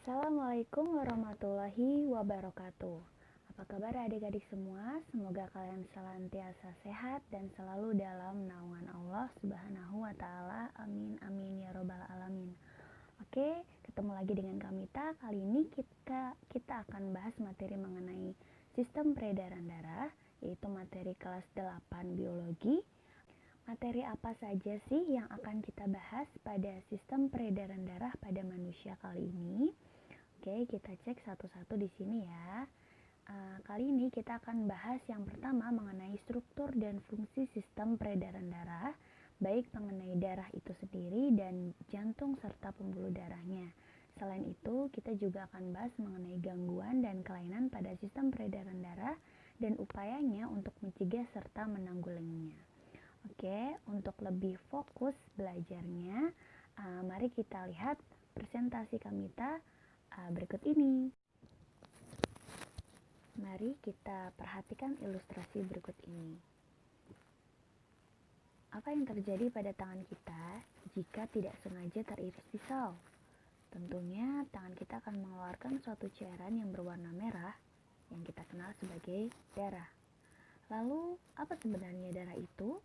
Assalamualaikum warahmatullahi wabarakatuh. Apa kabar adik-adik semua? Semoga kalian senantiasa sehat dan selalu dalam naungan Allah Subhanahu wa taala. Amin amin ya robbal alamin. Oke, ketemu lagi dengan Kamita. Kali ini kita akan bahas materi mengenai sistem peredaran darah, yaitu materi kelas 8 biologi. Materi apa saja sih yang akan kita bahas pada sistem peredaran darah pada manusia kali ini? Oke, kita cek satu-satu di sini ya. Kali ini kita akan bahas yang pertama mengenai struktur dan fungsi sistem peredaran darah, baik mengenai darah itu sendiri dan jantung serta pembuluh darahnya. Selain itu, kita juga akan bahas mengenai gangguan dan kelainan pada sistem peredaran darah dan upayanya untuk mencegah serta menanggulanginya. Oke, untuk lebih fokus belajarnya, mari kita lihat presentasi Kamita berikut ini. Mari kita perhatikan ilustrasi berikut ini. Apa yang terjadi pada tangan kita jika tidak sengaja teriris pisau? Tentunya tangan kita akan mengeluarkan suatu cairan yang berwarna merah yang kita kenal sebagai darah. Lalu, apa sebenarnya darah itu?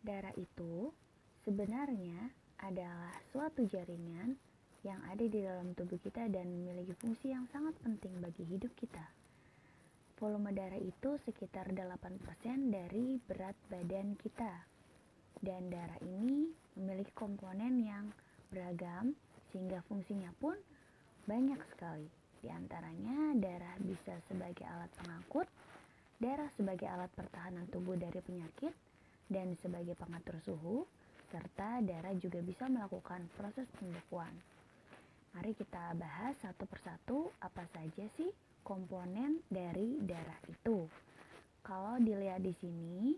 Darah itu sebenarnya adalah suatu jaringan yang ada di dalam tubuh kita dan memiliki fungsi yang sangat penting bagi hidup kita. Volume darah itu sekitar 8% dari berat badan kita. Dan darah ini memiliki komponen yang beragam sehingga fungsinya pun banyak sekali. Di antaranya darah bisa sebagai alat pengangkut, darah sebagai alat pertahanan tubuh dari penyakit, dan sebagai pengatur suhu, serta darah juga bisa melakukan proses pembekuan. Mari kita bahas satu persatu apa saja sih komponen dari darah itu. Kalau dilihat di sini,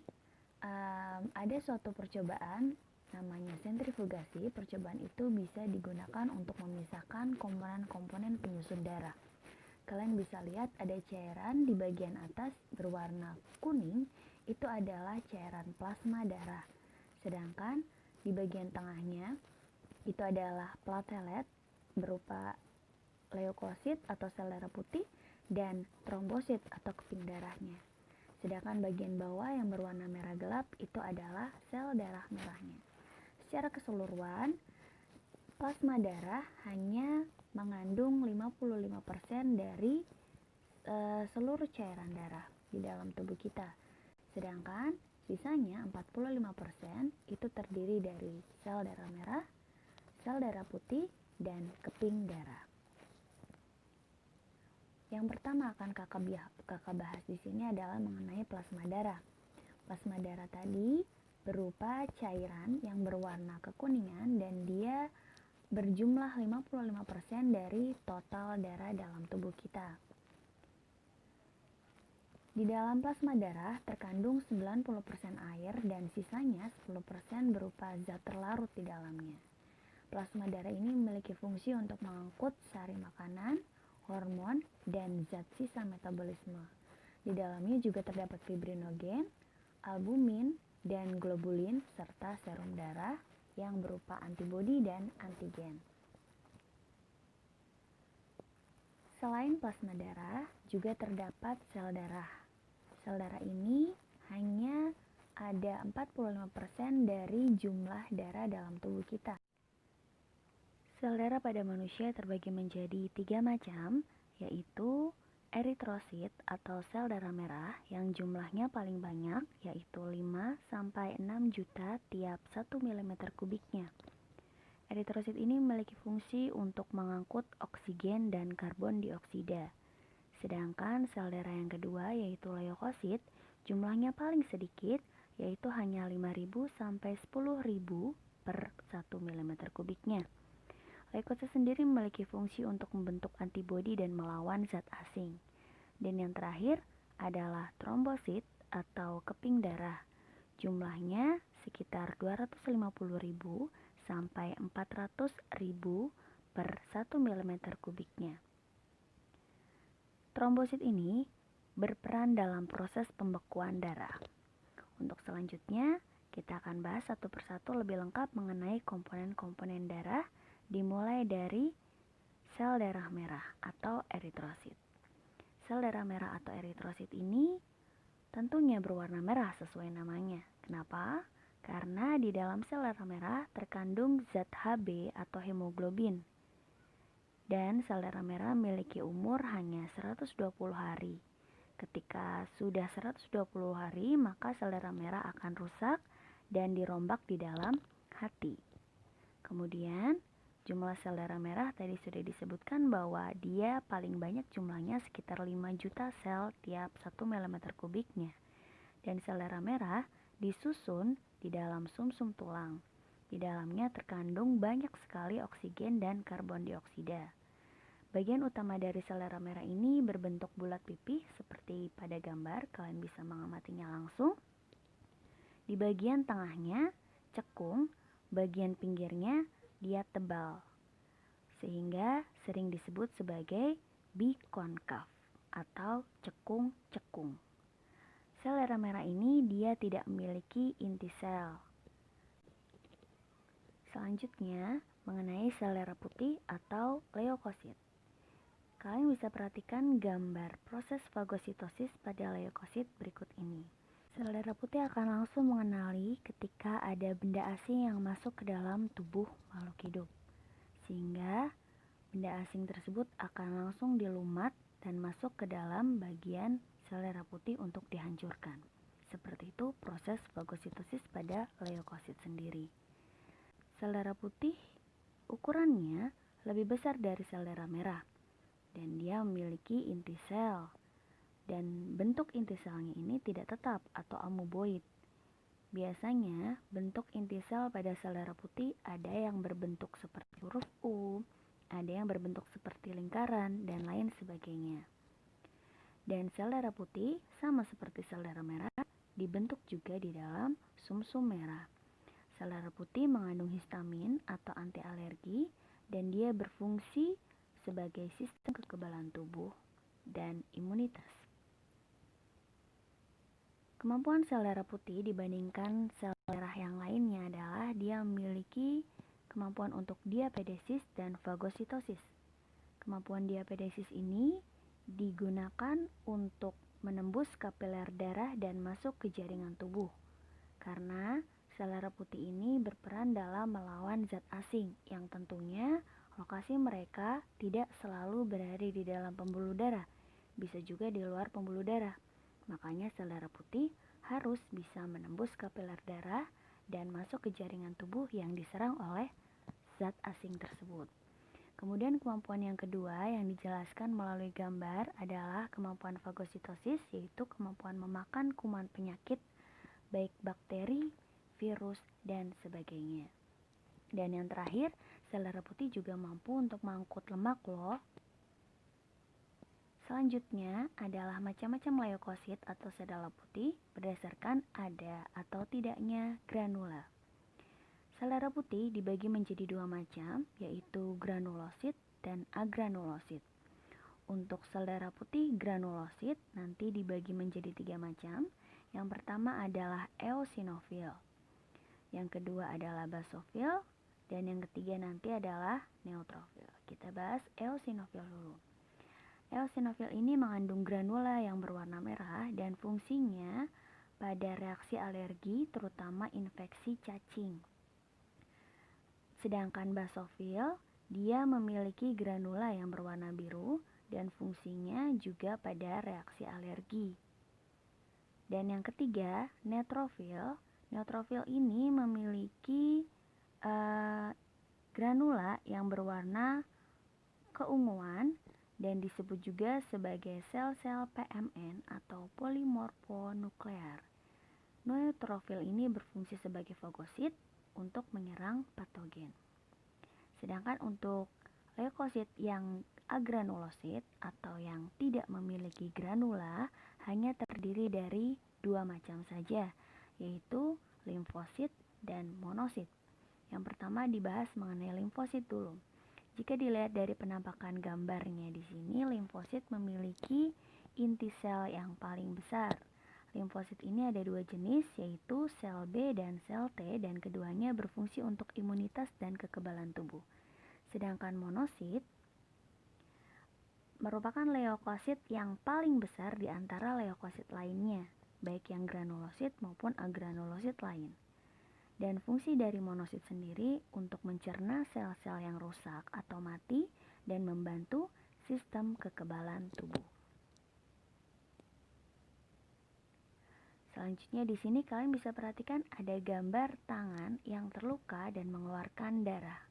ada suatu percobaan namanya sentrifugasi. Percobaan itu bisa digunakan untuk memisahkan komponen-komponen penyusun darah. Kalian bisa lihat ada cairan di bagian atas berwarna kuning, itu adalah cairan plasma darah. Sedangkan di bagian tengahnya itu adalah platelet berupa leukosit atau sel darah putih dan trombosit atau keping darahnya. Sedangkan bagian bawah yang berwarna merah gelap itu adalah sel darah merahnya. Secara keseluruhan, plasma darah hanya mengandung 55% dari seluruh cairan darah di dalam tubuh kita. Sedangkan sisanya 45% itu terdiri dari sel darah merah, sel darah putih, dan keping darah. Yang pertama akan kakak bahas di sini adalah mengenai plasma darah. Plasma darah tadi berupa cairan yang berwarna kekuningan dan dia berjumlah 55% dari total darah dalam tubuh kita. Di dalam plasma darah terkandung 90% air dan sisanya 10% berupa zat terlarut di dalamnya. Plasma darah ini memiliki fungsi untuk mengangkut sari makanan, hormon, dan zat sisa metabolisme. Di dalamnya juga terdapat fibrinogen, albumin, dan globulin, serta serum darah yang berupa antibodi dan antigen. Selain plasma darah, juga terdapat sel darah. Sel darah ini hanya ada 45% dari jumlah darah dalam tubuh kita. Sel darah pada manusia terbagi menjadi 3 macam, yaitu eritrosit atau sel darah merah yang jumlahnya paling banyak, yaitu 5-6 juta tiap 1 mm kubiknya. Eritrosit ini memiliki fungsi untuk mengangkut oksigen dan karbon dioksida. Sedangkan sel darah yang kedua yaitu leukosit, jumlahnya paling sedikit, yaitu hanya 5.000 sampai 10.000 per 1 mm kubiknya. Leukosit sendiri memiliki fungsi untuk membentuk antibodi dan melawan zat asing. Dan yang terakhir adalah trombosit atau keping darah. Jumlahnya sekitar 250.000 sampai 400.000 per 1 mm kubiknya. Trombosit ini berperan dalam proses pembekuan darah. Untuk selanjutnya, kita akan bahas satu persatu lebih lengkap mengenai komponen-komponen darah, dimulai dari sel darah merah atau eritrosit. Sel darah merah atau eritrosit ini tentunya berwarna merah sesuai namanya. Kenapa? Karena di dalam sel darah merah terkandung zat Hb atau hemoglobin. Dan sel darah merah memiliki umur hanya 120 hari. Ketika sudah 120 hari, maka sel darah merah akan rusak dan dirombak di dalam hati. Kemudian, jumlah sel darah merah tadi sudah disebutkan bahwa dia paling banyak jumlahnya sekitar 5 juta sel tiap 1 mm kubiknya. Dan sel darah merah disusun di dalam sumsum tulang. Di dalamnya terkandung banyak sekali oksigen dan karbon dioksida. Bagian utama dari sel darah merah ini berbentuk bulat pipih seperti pada gambar, kalian bisa mengamatinya langsung. Di bagian tengahnya cekung, bagian pinggirnya dia tebal, sehingga sering disebut sebagai bikonkaf atau cekung-cekung. Sel darah merah ini dia tidak memiliki inti sel. Selanjutnya, mengenai sel darah putih atau leukosit. Kalian bisa perhatikan gambar proses fagositosis pada leukosit berikut ini. Sel darah putih akan langsung mengenali ketika ada benda asing yang masuk ke dalam tubuh makhluk hidup. Sehingga benda asing tersebut akan langsung dilumat dan masuk ke dalam bagian sel darah putih untuk dihancurkan. Seperti itu proses fagositosis pada leukosit sendiri. Sel darah putih ukurannya lebih besar dari sel darah merah. Dan dia memiliki inti sel. Dan bentuk inti selnya ini tidak tetap atau amoeboid. Biasanya bentuk inti sel pada sel darah putih ada yang berbentuk seperti huruf U, ada yang berbentuk seperti lingkaran, dan lain sebagainya. Dan sel darah putih sama seperti sel darah merah dibentuk juga di dalam sumsum merah. Sel darah putih mengandung histamin atau anti alergi dan dia berfungsi sebagai sistem kekebalan tubuh dan imunitas. Kemampuan sel darah putih dibandingkan sel darah yang lainnya adalah dia memiliki kemampuan untuk diapedesis dan fagositosis. Kemampuan diapedesis ini digunakan untuk menembus kapiler darah dan masuk ke jaringan tubuh. Karena sel darah putih ini berperan dalam melawan zat asing yang tentunya lokasi mereka tidak selalu berada di dalam pembuluh darah, bisa juga di luar pembuluh darah. Makanya sel darah putih harus bisa menembus kapiler darah dan masuk ke jaringan tubuh yang diserang oleh zat asing tersebut. Kemudian kemampuan yang kedua yang dijelaskan melalui gambar adalah kemampuan fagositosis, yaitu kemampuan memakan kuman penyakit baik bakteri, virus, dan sebagainya. Dan yang terakhir, sel darah putih juga mampu untuk mengangkut lemak loh. Selanjutnya adalah macam-macam leukosit atau sel darah putih berdasarkan ada atau tidaknya granula. Sel darah putih dibagi menjadi dua macam, yaitu granulosit dan agranulosit. Untuk sel darah putih granulosit nanti dibagi menjadi tiga macam. Yang pertama adalah eosinofil, yang kedua adalah basofil, dan yang ketiga nanti adalah neutrofil. Kita bahas eosinofil dulu. Eosinofil ini mengandung granula yang berwarna merah dan fungsinya pada reaksi alergi terutama infeksi cacing. Sedangkan basofil dia memiliki granula yang berwarna biru dan fungsinya juga pada reaksi alergi. Dan yang ketiga, neutrofil. Neutrofil ini memiliki granula yang berwarna keunguan dan disebut juga sebagai sel-sel PMN atau polimorfonuklear. Neutrofil ini berfungsi sebagai fagosit untuk menyerang patogen. Sedangkan untuk leukosit yang agranulosit atau yang tidak memiliki granula hanya terdiri dari dua macam saja, yaitu limfosit dan monosit. Yang pertama dibahas mengenai limfosit dulu. Jika dilihat dari penampakan gambarnya di sini, limfosit memiliki inti sel yang paling besar. Limfosit ini ada dua jenis, yaitu sel B dan sel T, dan keduanya berfungsi untuk imunitas dan kekebalan tubuh. Sedangkan monosit merupakan leukosit yang paling besar di antara leukosit lainnya, baik yang granulosit maupun agranulosit lain. Dan fungsi dari monosit sendiri untuk mencerna sel-sel yang rusak atau mati dan membantu sistem kekebalan tubuh. Selanjutnya di sini kalian bisa perhatikan ada gambar tangan yang terluka dan mengeluarkan darah.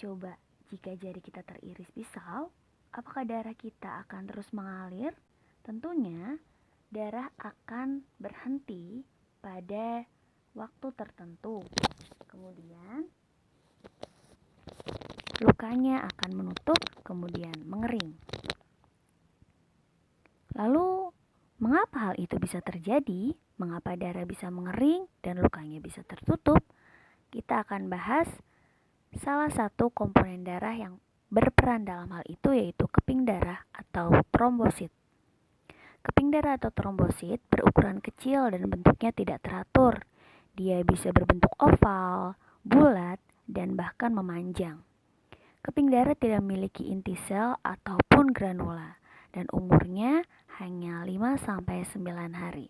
Coba jika jari kita teriris pisau, apakah darah kita akan terus mengalir? Tentunya darah akan berhenti pada waktu tertentu. Kemudian lukanya akan menutup, kemudian mengering. Lalu, mengapa hal itu bisa terjadi? Mengapa darah bisa mengering dan lukanya bisa tertutup? Kita akan bahas salah satu komponen darah yang berperan dalam hal itu, yaitu keping darah atau trombosit. Keping darah atau trombosit berukuran kecil dan bentuknya tidak teratur. Dia bisa berbentuk oval, bulat, dan bahkan memanjang. Keping darah tidak memiliki inti sel ataupun granula dan umurnya hanya 5-9 hari.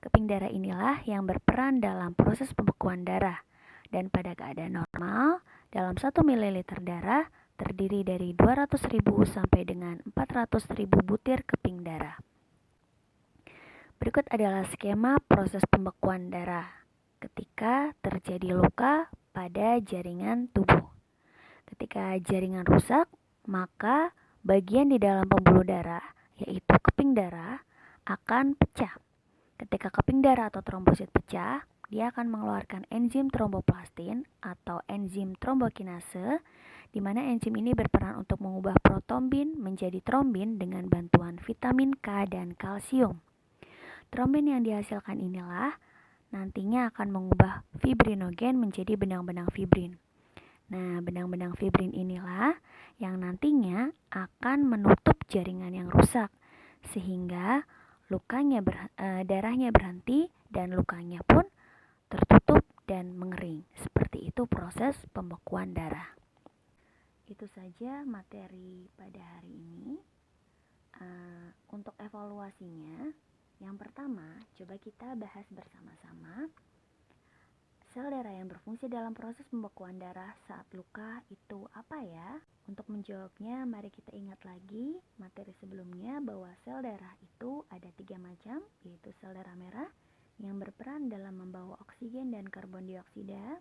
Keping darah inilah yang berperan dalam proses pembekuan darah dan pada keadaan normal dalam 1 ml darah terdiri dari 200.000 sampai dengan 400.000 butir keping darah. Berikut adalah skema proses pembekuan darah ketika terjadi luka pada jaringan tubuh. Ketika jaringan rusak, maka bagian di dalam pembuluh darah, yaitu keping darah, akan pecah. Ketika keping darah atau trombosit pecah, dia akan mengeluarkan enzim tromboplastin atau enzim trombokinase, di mana enzim ini berperan untuk mengubah protombin menjadi trombin dengan bantuan vitamin K dan kalsium. Trombin yang dihasilkan inilah nantinya akan mengubah fibrinogen menjadi benang-benang fibrin. Nah, benang-benang fibrin inilah yang nantinya akan menutup jaringan yang rusak sehingga darahnya berhenti dan lukanya pun tertutup dan mengering. Seperti itu proses pembekuan darah. Itu saja materi pada hari ini. Untuk evaluasinya, yang pertama, coba kita bahas bersama-sama sel darah yang berfungsi dalam proses pembekuan darah saat luka itu apa ya? Untuk menjawabnya, mari kita ingat lagi materi sebelumnya bahwa sel darah itu ada 3 macam, yaitu sel darah merah yang berperan dalam membawa oksigen dan karbon dioksida.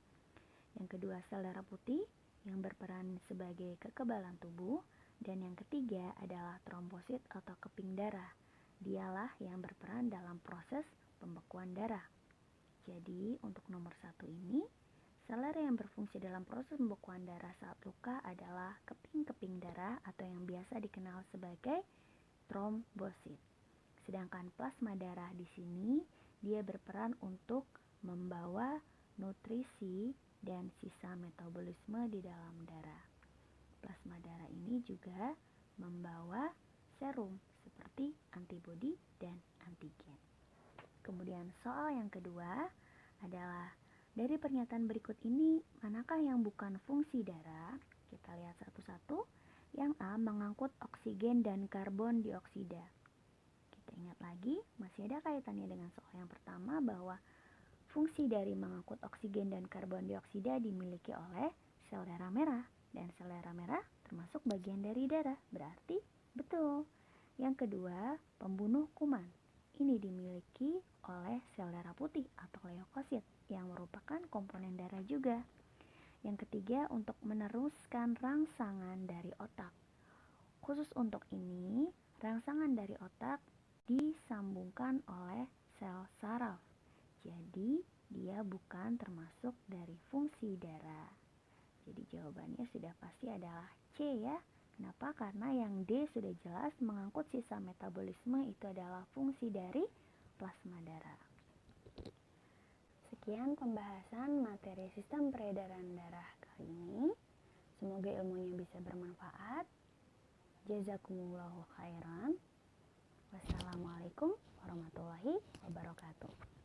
Yang kedua, sel darah putih yang berperan sebagai kekebalan tubuh. Dan yang ketiga adalah trombosit atau keping darah. Dialah yang berperan dalam proses pembekuan darah. Jadi, untuk nomor 1 ini, sel darah yang berfungsi dalam proses pembekuan darah saat luka adalah keping-keping darah atau yang biasa dikenal sebagai trombosit. Sedangkan plasma darah di sini, dia berperan untuk membawa nutrisi dan sisa metabolisme di dalam darah. Plasma darah ini juga membawa serum seperti antibodi dan antigen. Kemudian soal yang kedua adalah dari pernyataan berikut ini, manakah yang bukan fungsi darah? Kita lihat satu-satu. Yang A, mengangkut oksigen dan karbon dioksida. Kita ingat lagi, masih ada kaitannya dengan soal yang pertama bahwa fungsi dari mengangkut oksigen dan karbon dioksida dimiliki oleh sel darah merah. Dan sel darah merah termasuk bagian dari darah, berarti betul. Yang kedua, pembunuh kuman. Ini dimiliki oleh sel darah putih atau leukosit yang merupakan komponen darah juga. Yang ketiga, untuk meneruskan rangsangan dari otak. Khusus untuk ini, rangsangan dari otak disambungkan oleh sel saraf. Jadi, dia bukan termasuk dari fungsi darah. Jadi jawabannya sudah pasti adalah C ya. Kenapa? Karena yang D sudah jelas mengangkut sisa metabolisme itu adalah fungsi dari plasma darah. Sekian pembahasan materi sistem peredaran darah kali ini. Semoga ilmunya bisa bermanfaat. Jazakumullahu khairan. Wassalamualaikum warahmatullahi wabarakatuh.